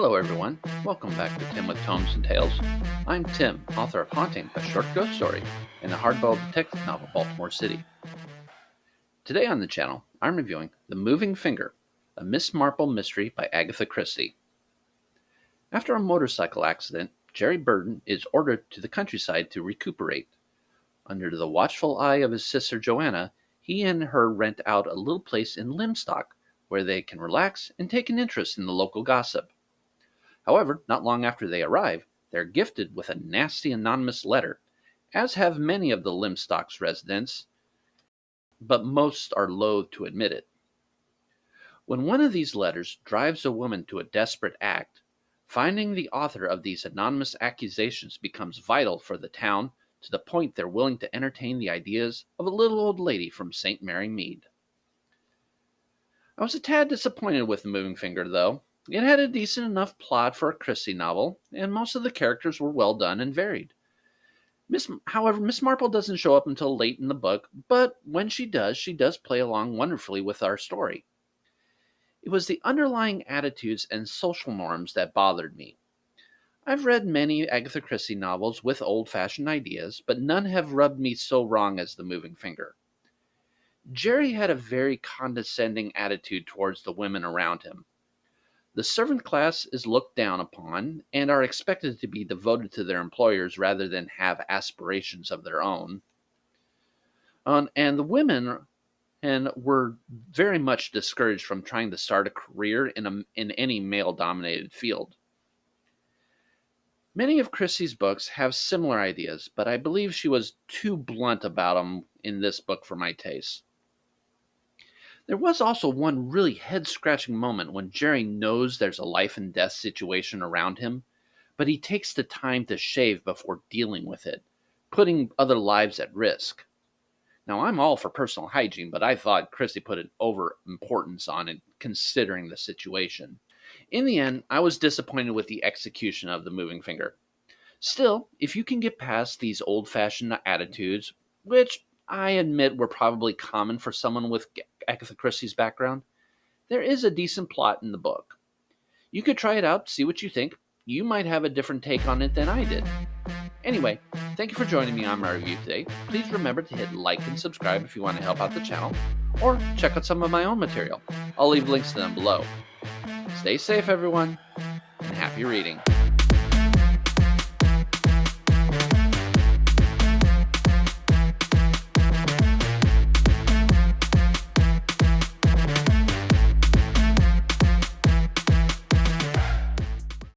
Hello everyone, welcome back to Tim with Tomes and Tales. I'm Tim, author of Haunting, a short ghost story, and the hardboiled detective novel Baltimore City. Today on the channel, I'm reviewing The Moving Finger, a Miss Marple mystery by Agatha Christie. After a motorcycle accident, Jerry Burton is ordered to the countryside to recuperate. Under the watchful eye of his sister Joanna, he and her rent out a little place in Limstock, where they can relax and take an interest in the local gossip. However, not long after they arrive, they're gifted with a nasty anonymous letter, as have many of the Limstock's residents, but most are loath to admit it. When one of these letters drives a woman to a desperate act, finding the author of these anonymous accusations becomes vital for the town, to the point they're willing to entertain the ideas of a little old lady from St. Mary Mead. I was a tad disappointed with The Moving Finger, though. It had a decent enough plot for a Christie novel, and most of the characters were well done and varied. However, Miss Marple doesn't show up until late in the book, but when she does play along wonderfully with our story. It was the underlying attitudes and social norms that bothered me. I've read many Agatha Christie novels with old-fashioned ideas, but none have rubbed me so wrong as The Moving Finger. Jerry had a very condescending attitude towards the women around him. The servant class is looked down upon and are expected to be devoted to their employers rather than have aspirations of their own. And the women were very much discouraged from trying to start a career in any male-dominated field. Many of Christie's books have similar ideas, but I believe she was too blunt about them in this book for my taste. There was also one really head-scratching moment when Jerry knows there's a life-and-death situation around him, but he takes the time to shave before dealing with it, putting other lives at risk. Now, I'm all for personal hygiene, but I thought Christie put an over-importance on it, considering the situation. In the end, I was disappointed with the execution of The Moving Finger. Still, if you can get past these old-fashioned attitudes, which I admit were probably common for someone with Agatha Christie's background, there is a decent plot in the book. You could try it out, see what you think. You might have a different take on it than I did. Anyway, thank you for joining me on my review today. Please remember to hit like and subscribe if you want to help out the channel, or check out some of my own material. I'll leave links to them below. Stay safe, everyone, and happy reading.